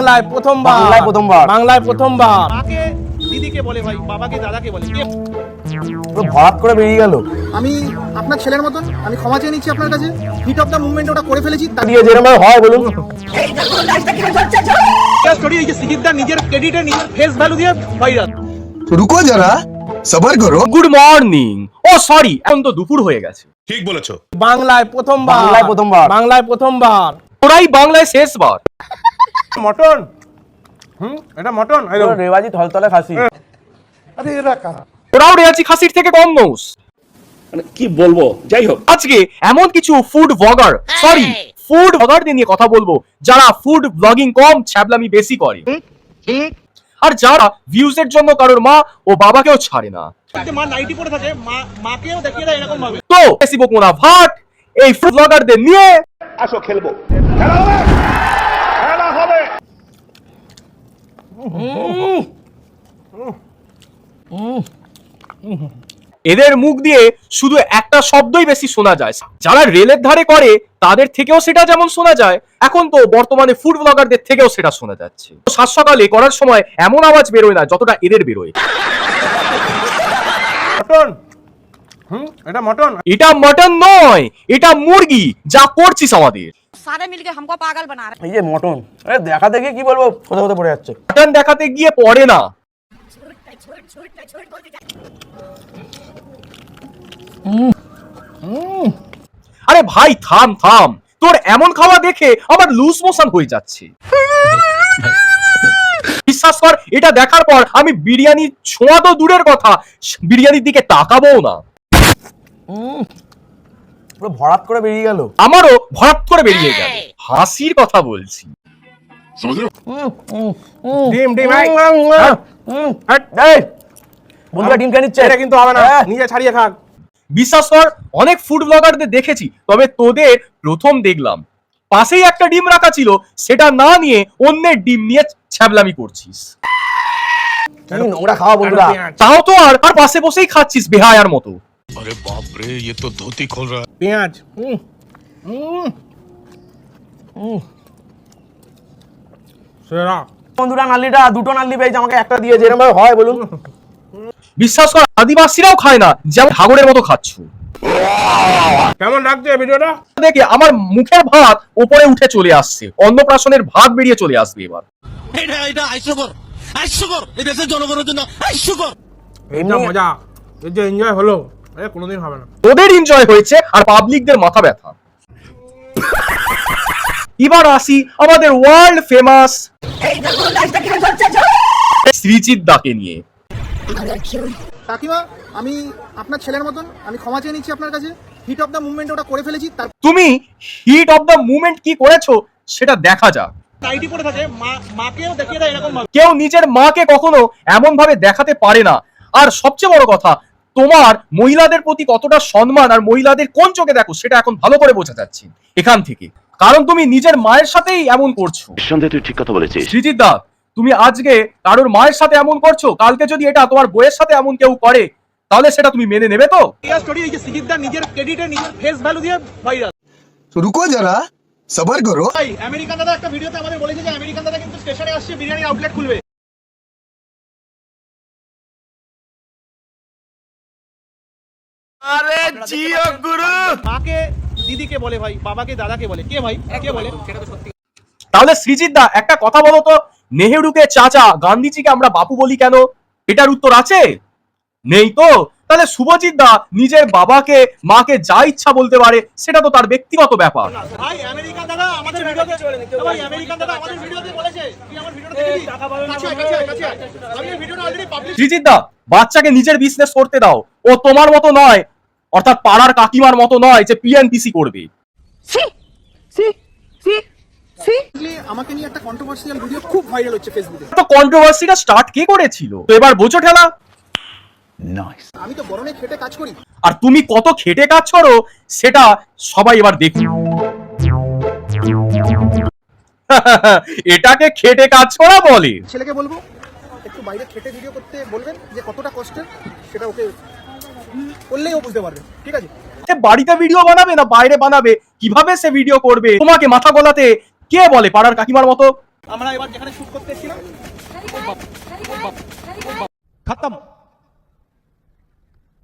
বাংলায় প্রথমবার বাংলায় প্রথমবার মাকে দিদিকে বলে ভাই, বাবাকে দাদাকে বলে, কে? পুরো ভরাট করে বেরিয়ে গেল। আমি আপনার ছেলের মতন আমি ক্ষমা চেয়ে নিচ্ছি আপনার কাছে। হিট অফ দ্য মুভমেন্ট ওটা করে ফেলেছি। দিয়ে যেরকম হয় বলুন। স্টোরি এই যে সিদ্দিকদার নিজের ক্রেডিটে নিজের ফেস ভ্যালু দিয়ে ভাইরাল। रुको जरा सबर करो। Good morning. ও সরি, এখন তো দুপুর হয়ে গেছে। ঠিক বলেছো। বাংলায় প্রথমবার বাংলায় প্রথমবার ওরাই বাংলায় শেষবার। মটন। এটা মটন। রেওয়াজি থলথলে খাসি। আরে এরা কারা? ওরাও রেয়াজি খাসির থেকে কম নোস। মানে কি বলবো, যাই হোক আজকে এমন কিছু ফুড ব্লগার ফুড ব্লগারদের নিয়ে কথা বলবো যারা ফুড ব্লগিং কম ছ্যাবলামি বেশি করে, আর যারা ভিউজ এর জন্য কারোর মা ও বাবাকেও ছাড়ে না। মা নাইটি পরে থাকে, মাকেও দেখিয়ে দেয় এরকম ভাবে। তো বেশি বকুনা ভাট এই ফুড ব্লগারদের নিয়ে আসো খেলবো, খেলা হবে, খেলা হবে। এদের মুখ দিয়ে শুধু একটা শব্দই বেশি শোনা যায়। যারা রেলের ধারে করে তাদের থেকেও সেটা যেমন শোনা যায়, এখন তো বর্তমানে ফুড ব্লগারদের থেকেও সেটা শোনা যাচ্ছে। সাত সকালে করার সময় এমন আওয়াজ বেরোয় না যতটা এদের বেরোয়। মটন। এটা মটন। এটা মটন নয়, এটা মুরগি, যা করছিস আমাদের। सारे मिलके हमको पागल बना रहे। এই যে মটন, দেখা দেখে কি বলবো, কোথাও কোথাও পড়ে যাচ্ছে। মটন দেখাতে গিয়ে পড়ে না। আরে ভাই থাম থাম, তোর এমন খাওয়া দেখে আমার লুজ মোশন হয়ে যাচ্ছে। বিশ্বাস কর, এটা দেখার পর আমি বিরিয়ানি ছোঁয়া তো দূরের কথা, বিরিয়ানির দিকে তাকাবো না। পুরো ভরাট করে বেরিয়ে গেল। আমারও ভরাট করে বেরিয়ে গেল। হাসির কথা বলছি। ডিম ডিম বন্ধুরা ডিম খেয়ে নিচ্ছে। এটা কিন্তু হবে না, নিজে ছাড়িয়ে খাক। বিশ্বাস কর, অনেক ফুড ব্লগারদের দেখেছি, তবে তোদের প্রথম দেখলাম। পাশেই একটা ডিম রাখা ছিল, সেটা না নিয়ে অন্যের ডিম নিয়ে ছ্যাবলামি করছিস। নোংরা খাওয়া বন্ধুরা। তাও তো আর পাশে বসেই খাচ্ছিস বেহায়ার মতো। अरे बाप रे, ये तो धोती खोल रहा है। পেঁয়াজ। সেরা বন্ধুরা, নালিটা দুটো নালি পেয়েছে, আমাকে একটা দিয়ে যেরকম ভাবে হয় বলুন। বিশ্বাস কর, আদিবাসীরাও খায় না, যেমন হাগরের মতো খাচ্ছ। কেমন লাগছে ভিডিওটা? দেখে আমার মুখের ভাত উপরে উঠে চলে আসছে, অন্নপ্রাশনের ভাত বেরিয়ে চলে আসবে এবার। এটা হাস্যকর, হাস্যকর, এই দেশের জনগণের জন্য হাস্যকর। এইটা মজা, এই যে এনজয় হলো, কোনোদিন হবে না। ওদের এনজয় হয়েছে আর পাবলিকদের মাথা ব্যথা। এবার আসি আমাদের ওয়ার্ল্ড ফেমাস শ্রীজিৎ দাকে নিয়ে। কাকিমা, আমি আপনার ছেলের মতন আমি ক্ষমা চেয়ে নিচ্ছি আপনার কাছে। হিট অফ দ্য মুভমেন্ট ওটা করে ফেলেছি। তুমি হিট অফ দ্য মুভমেন্ট কি করেছো সেটা দেখা যাক। নাইটি পরে থাকে, মাকেও দেখিয়ে দেয় এরকম ভাবে। কেউ নিজের মাকে কখনো এমন ভাবে দেখাতে পারে না। আর সবচেয়ে বড় কথা, তোমার মহিলাদের প্রতি কতটা সম্মান আর মহিলাদের কোন চোখে দেখো সেটা এখন ভালো করে বোঝা যাচ্ছে এখান থেকে। কারণ তুমি নিজের মায়ের সাথেই এমন করছো। নিঃসন্দেহে তুই ঠিক কথা বলেছিস। শ্রীজিৎ দা, তুমি আজকে কারোর মায়ের সাথে এমন করছো, কালকে যদি এটা তোমার বউয়ের সাথে এমন কেউ করে তাহলে সেটা তুমি মেনে নেবে তো? এই স্টোরি এই যে সিদ্দিকদার নিজের ক্রেডিটে নিজের ফেস ভ্যালু দিয়ে ভাইরাল। रुको जरा सबर करो। ভাই আমেরিকান দাদা একটা ভিডিওতে আমাদের বলেছে যে আমেরিকান দাদা কিন্তু স্টেশনে আসছে, বিরিয়ানি আউটলেট খুলবে। আরে জিও গুরু। মাকে দিদিকে বলে ভাই, বাবাকে দাদাকে বলে, কে ভাই, কে বলে? সেটা তো সত্যি। তাহলে শ্রীজিৎ দা একটা কথা বলো তো, নেহেরুকে চাচা, গান্ধীজিকে আমরা বাপু বলি কেন? এটার উত্তর আছে? নেই তো? তাহলে শুভজিৎ দা নিজের বাবাকে মাকে যা ইচ্ছা বলতে পারে, সেটা তো তার ব্যক্তিগত ব্যাপার। ভাই আমেরিকান দাদা আমাদের ভিডিওতে, ভাই আমেরিকান দাদা আমাদের ভিডিওতে বলেছে, তুই আমার ভিডিওটা দেখবি? কাছে আমি এই ভিডিওটা অলরেডি পাবলিশ। শ্রীজিৎ দা, বাচ্চাকে নিজের বিজনেস করতে দাও। ও তোমার মতো নয়, অর্থাৎ পাড়ার কাকিমার মতো নয় যে পিএনপিসি করবে। আমাকে নিয়ে একটা কন্ট্রোভার্সিয়াল ভিডিও খুব ভাইরাল হচ্ছে ফেসবুকে। তো কন্ট্রোভার্সিটা স্টার্ট কে করেছিল? তো এবার বোঝো ঠেলা। আমি তো বরণে খেটে কাজ করি। আর তুমি কত খেটে কাজ করো সেটা সবাই এবার দেখুন। এটাকে খেটে কাজ করা বলে। ছেলেকে বলবো একটু বাইরে খেটে ভিডিও করতে বলবেন, যে কতটা কষ্টের সেটা ওকে বললেই ও বুঝতে পারবে। ঠিক আছে, বাড়িতে ভিডিও বানাবে না বাইরে বানাবে, কিভাবে সে ভিডিও করবে? তোমাকে মাথা গলাতে কে বলে পাড়ার কাকিমার মতো? আমরা এবার যেখানে শুট করতে এসেছিলাম खत्म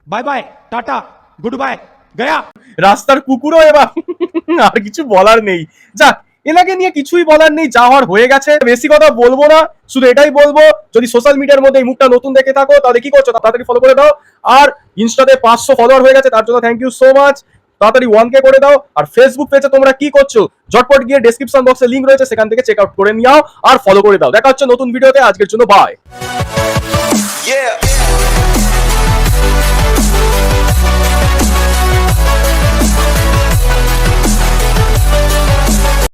bye bye tata goodbye गया রাস্তার কুকুরও এবার আর কিছু বলার নেই। যাক, এনাকে নিয়ে কিছুই বলার নেই, যা হওয়ার হয়ে গেছে। বেশি কথা বলবো না, শুধু এটাই বলবো, যদি সোশ্যাল মিডিয়ার মধ্যে এই মুখটা নতুন দেখে থাকো তাহলে কি করছো, তাড়াতাড়ি ফলো করে দাও। আর ইনস্টাতে 500 ফলোয়ার হয়ে গেছে, তার জন্য থ্যাংক ইউ সো মাচ। তাড়াতাড়ি 1K করে দাও। আর ফেসবুক পেজে তোমরা কি করছো, ঝটপট গিয়ে ডেসক্রিপশন বক্সে লিংক রয়েছে, সেখান থেকে চেক আউট করে নিও আর ফলো করে দাও। দেখা হচ্ছে নতুন ভিডিওতে, আজকের জন্য বাই।